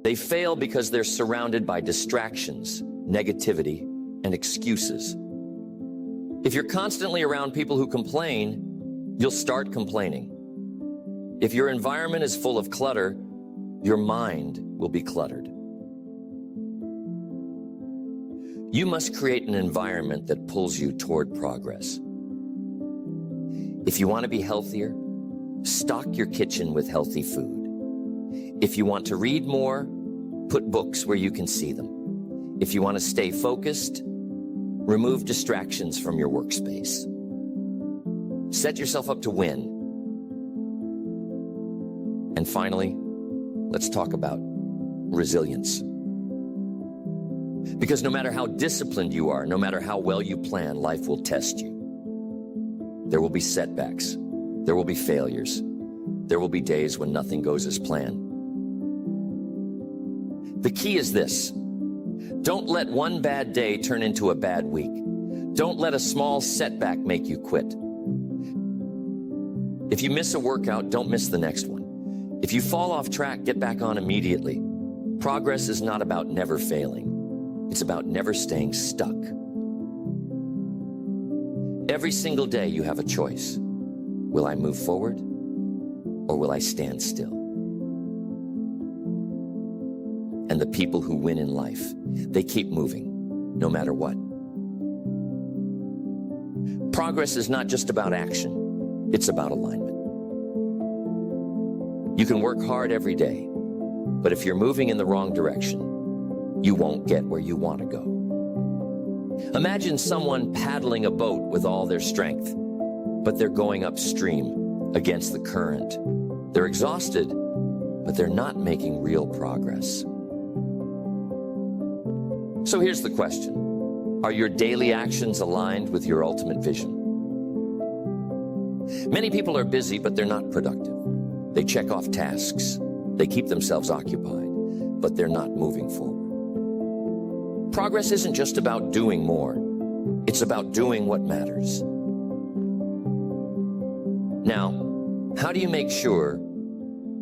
They fail because they're surrounded by distractions, negativity, and excuses. If you're constantly around people who complain, you'll start complaining. If your environment is full of clutter, your mind will be cluttered. You must create an environment that pulls you toward progress. If you want to be healthier, stock your kitchen with healthy food. If you want to read more, put books where you can see them. If you want to stay focused, remove distractions from your workspace. Set yourself up to win. And finally, let's talk about resilience. Because no matter how disciplined you are, no matter how well you plan, life will test you. There will be setbacks. There will be failures. There will be days when nothing goes as planned. The key is this: don't let one bad day turn into a bad week. Don't let a small setback make you quit. If you miss a workout, don't miss the next one. If you fall off track, get back on immediately. Progress is not about never failing. It's about never staying stuck. Every single day you have a choice. Will I move forward or will I stand still? And the people who win in life, they keep moving, no matter what. Progress is not just about action, it's about alignment. You can work hard every day, but if you're moving in the wrong direction, you won't get where you want to go. Imagine someone paddling a boat with all their strength, but they're going upstream against the current. They're exhausted, but they're not making real progress. So here's the question: are your daily actions aligned with your ultimate vision? Many people are busy, but they're not productive. They check off tasks. They keep themselves occupied, but they're not moving forward. Progress isn't just about doing more. It's about doing what matters. Now, how do you make sure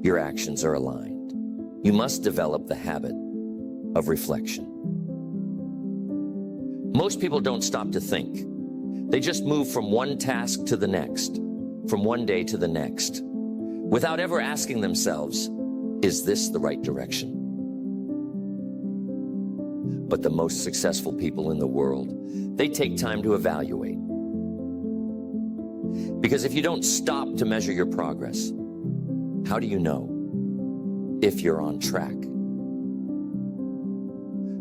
your actions are aligned? You must develop the habit of reflection. Most people don't stop to think. They just move from one task to the next, from one day to the next, without ever asking themselves, is this the right direction? But the most successful people in the world, they take time to evaluate. Because if you don't stop to measure your progress, how do you know if you're on track?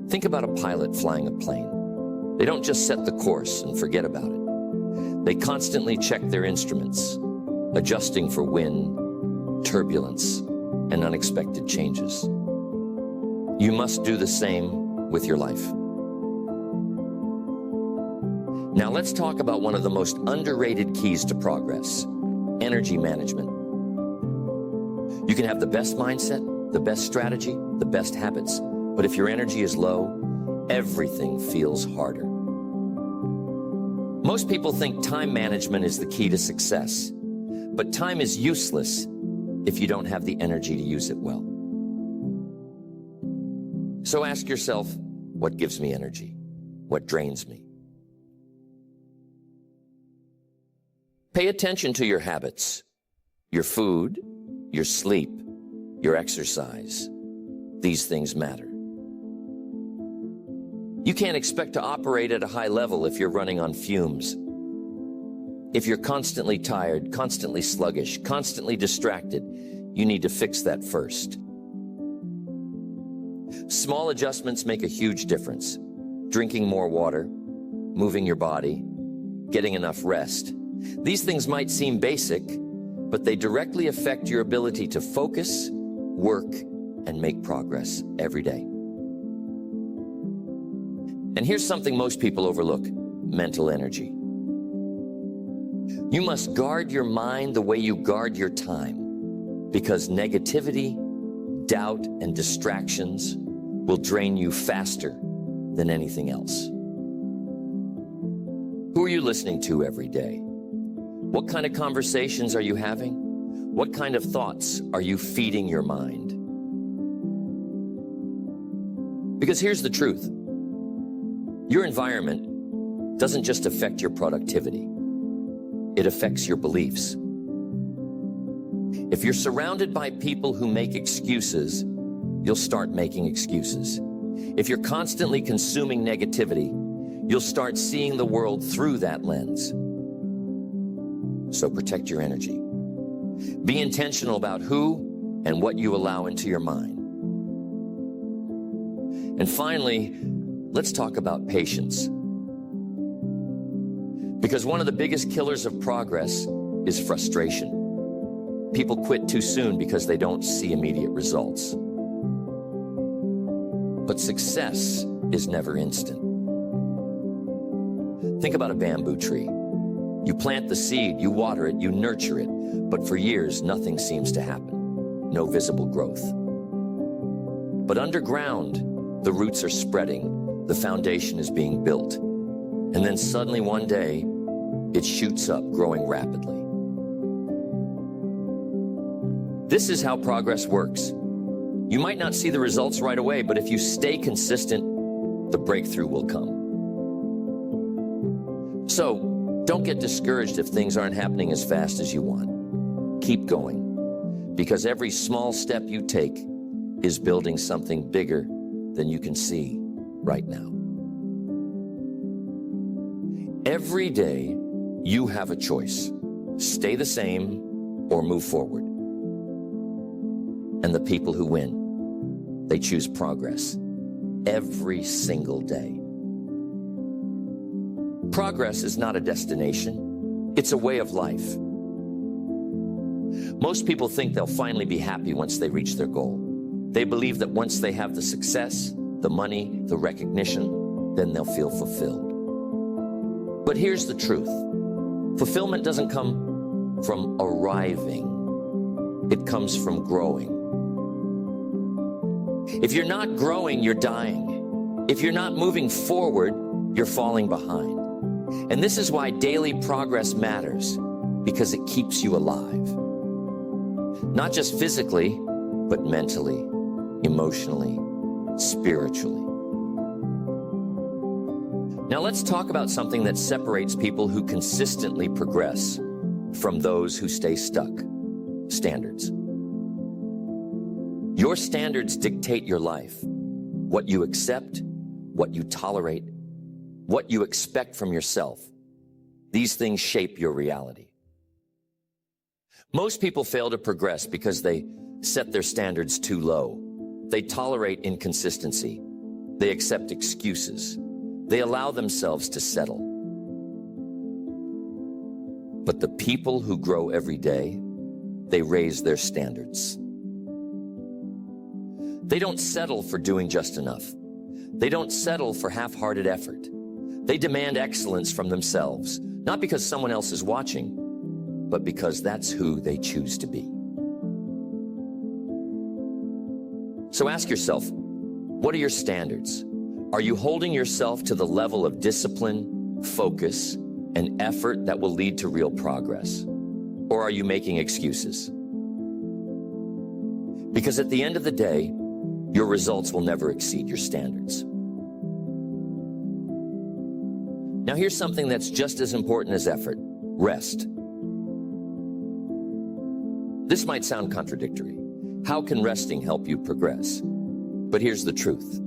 Think about a pilot flying a plane. They don't just set the course and forget about it. They constantly check their instruments, adjusting for wind, turbulence, and unexpected changes. You must do the same with your life. Now let's talk about one of the most underrated keys to progress: energy management. You can have the best mindset, the best strategy, the best habits, but if your energy is low, everything feels harder. Most people think time management is the key to success, but time is useless if you don't have the energy to use it well. So ask yourself, what gives me energy? What drains me? Pay attention to your habits, your food, your sleep, your exercise. These things matter. You can't expect to operate at a high level if you're running on fumes. If you're constantly tired, constantly sluggish, constantly distracted, you need to fix that first. Small adjustments make a huge difference. Drinking more water, moving your body, getting enough rest. These things might seem basic, but they directly affect your ability to focus, work, and make progress every day. And here's something most people overlook: mental energy. You must guard your mind the way you guard your time, because negativity, doubt, and distractions will drain you faster than anything else. Who are you listening to every day? What kind of conversations are you having? What kind of thoughts are you feeding your mind? Because here's the truth. Your environment doesn't just affect your productivity. It affects your beliefs. If you're surrounded by people who make excuses, you'll start making excuses. If you're constantly consuming negativity, you'll start seeing the world through that lens. So protect your energy. Be intentional about who and what you allow into your mind. And finally, let's talk about patience. Because one of the biggest killers of progress is frustration. People quit too soon because they don't see immediate results. But success is never instant. Think about a bamboo tree. You plant the seed, you water it, you nurture it, but for years, nothing seems to happen. No visible growth. But underground, the roots are spreading, the foundation is being built. And then suddenly one day, it shoots up, growing rapidly. This is how progress works. You might not see the results right away, but if you stay consistent, the breakthrough will come. So, don't get discouraged if things aren't happening as fast as you want. Keep going, because every small step you take is building something bigger than you can see right now. Every day, you have a choice. Stay the same or move forward. And the people who win, they choose progress every single day. Progress is not a destination, it's a way of life. Most people think they'll finally be happy once they reach their goal. They believe that once they have the success, the money, the recognition, then they'll feel fulfilled. But here's the truth. Fulfillment doesn't come from arriving. It comes from growing. If you're not growing, you're dying. If you're not moving forward, you're falling behind. And this is why daily progress matters, because it keeps you alive. Not just physically, but mentally, emotionally, spiritually. Now let's talk about something that separates people who consistently progress from those who stay stuck. Standards. Your standards dictate your life. What you accept, what you tolerate, what you expect from yourself. These things shape your reality. Most people fail to progress because they set their standards too low. They tolerate inconsistency. They accept excuses. They allow themselves to settle. But the people who grow every day, they raise their standards. They don't settle for doing just enough. They don't settle for half-hearted effort. They demand excellence from themselves, not because someone else is watching, but because that's who they choose to be. So ask yourself, what are your standards? Are you holding yourself to the level of discipline, focus, and effort that will lead to real progress? Or are you making excuses? Because at the end of the day, your results will never exceed your standards. Now here's something that's just as important as effort: rest. This might sound contradictory. How can resting help you progress? But here's the truth.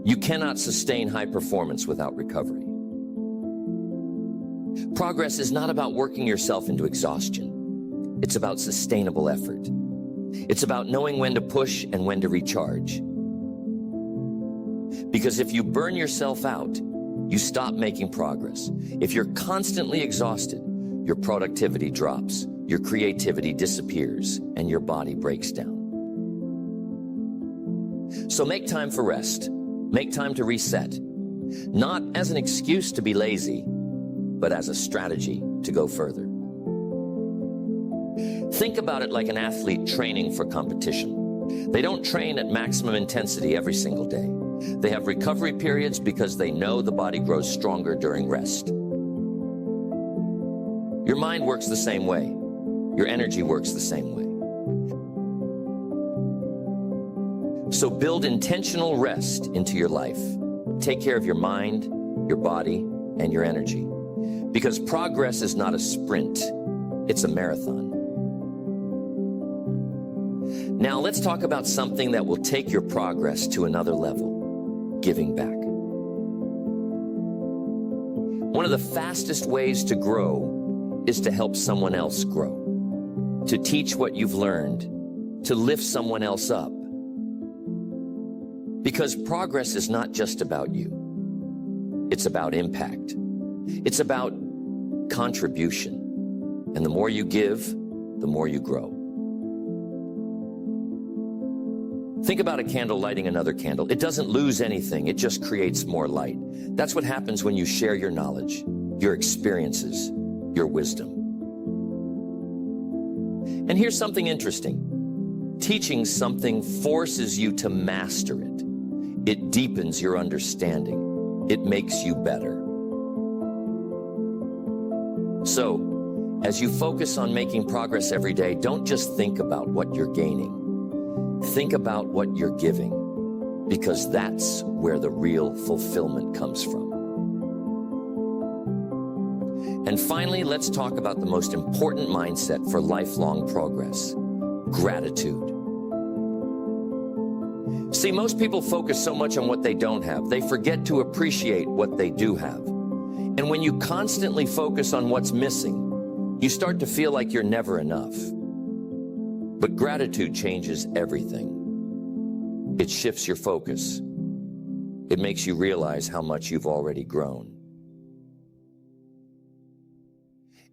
You cannot sustain high performance without recovery. Progress is not about working yourself into exhaustion. It's about sustainable effort. It's about knowing when to push and when to recharge. Because if you burn yourself out, you stop making progress. If you're constantly exhausted, your productivity drops, your creativity disappears, and your body breaks down. So make time for rest. Make time to reset. Not as an excuse to be lazy, but as a strategy to go further. Think about it like an athlete training for competition. They don't train at maximum intensity every single day. They have recovery periods because they know the body grows stronger during rest. Your mind works the same way. Your energy works the same way. So build intentional rest into your life. Take care of your mind, your body, and your energy. Because progress is not a sprint, it's a marathon. Now let's talk about something that will take your progress to another level: giving back. One of the fastest ways to grow is to help someone else grow, to teach what you've learned, to lift someone else up. Because progress is not just about you. It's about impact. It's about contribution. And the more you give, the more you grow. Think about a candle lighting another candle. It doesn't lose anything, it just creates more light. That's what happens when you share your knowledge, your experiences, your wisdom. And here's something interesting. Teaching something forces you to master it. It deepens your understanding. It makes you better. So, as you focus on making progress every day, don't just think about what you're gaining. Think about what you're giving, because that's where the real fulfillment comes from. And finally, let's talk about the most important mindset for lifelong progress: gratitude. See, most people focus so much on what they don't have, they forget to appreciate what they do have. And when you constantly focus on what's missing, you start to feel like you're never enough. But gratitude changes everything. It shifts your focus. It makes you realize how much you've already grown.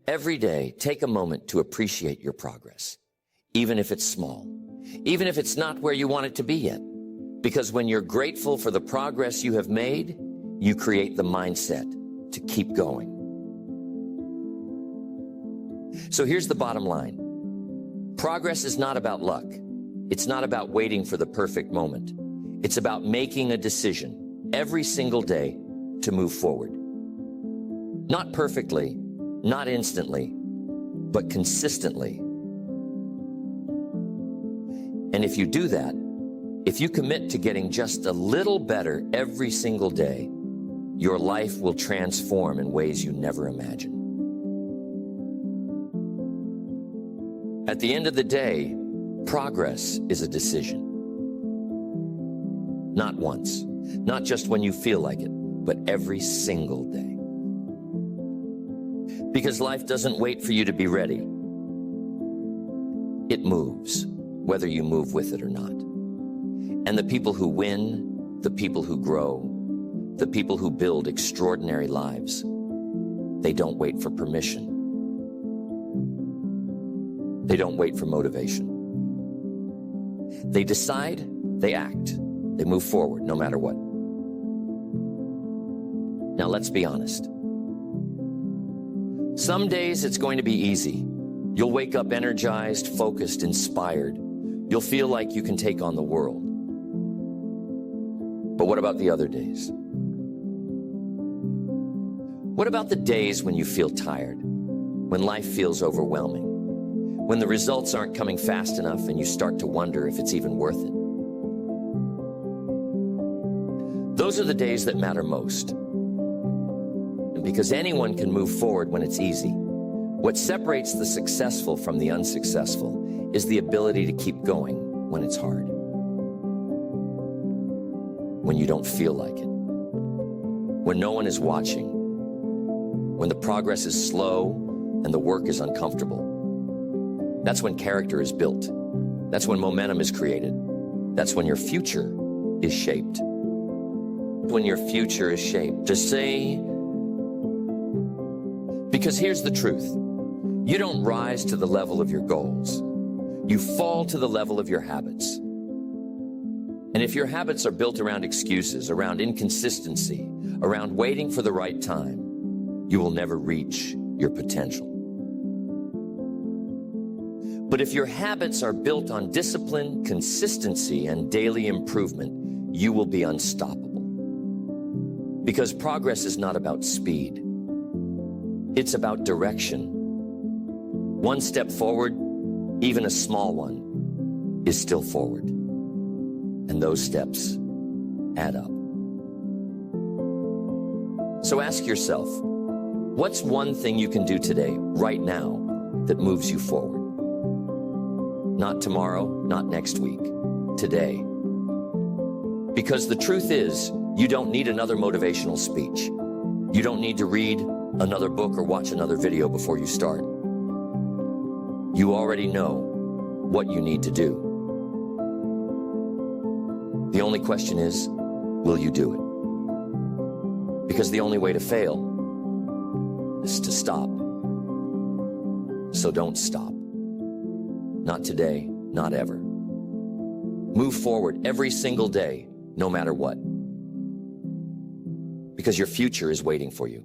Every day, take a moment to appreciate your progress, even if it's small, even if it's not where you want it to be yet. Because when you're grateful for the progress you have made, you create the mindset to keep going. So here's the bottom line. Progress is not about luck. It's not about waiting for the perfect moment. It's about making a decision every single day to move forward. Not perfectly, not instantly, but consistently. And if you do that, if you commit to getting just a little better every single day, your life will transform in ways you never imagined. At the end of the day, progress is a decision. Not once, not just when you feel like it, but every single day. Because life doesn't wait for you to be ready. It moves, whether you move with it or not. And the people who win, the people who grow, the people who build extraordinary lives, they don't wait for permission. They don't wait for motivation. They decide, they act, they move forward no matter what. Now let's be honest. Some days it's going to be easy. You'll wake up energized, focused, inspired. You'll feel like you can take on the world. But what about the other days? What about the days when you feel tired, when life feels overwhelming, when the results aren't coming fast enough and you start to wonder if it's even worth it? Those are the days that matter most. And because anyone can move forward when it's easy, what separates the successful from the unsuccessful is the ability to keep going when it's hard. When you don't feel like it. When no one is watching. When the progress is slow and the work is uncomfortable. That's when character is built. That's when momentum is created. That's when your future is shaped. When your future is shaped. To say, because here's the truth. You don't rise to the level of your goals. You fall to the level of your habits. And if your habits are built around excuses, around inconsistency, around waiting for the right time, you will never reach your potential. But if your habits are built on discipline, consistency, and daily improvement, you will be unstoppable. Because progress is not about speed. It's about direction. One step forward, even a small one, is still forward. And those steps add up. So ask yourself, what's one thing you can do today, right now, that moves you forward? Not tomorrow, not next week, today. Because the truth is, you don't need another motivational speech. You don't need to read another book or watch another video before you start. You already know what you need to do. The only question is, will you do it? Because the only way to fail is to stop. So don't stop. Not today, not ever. Move forward every single day, no matter what. Because your future is waiting for you.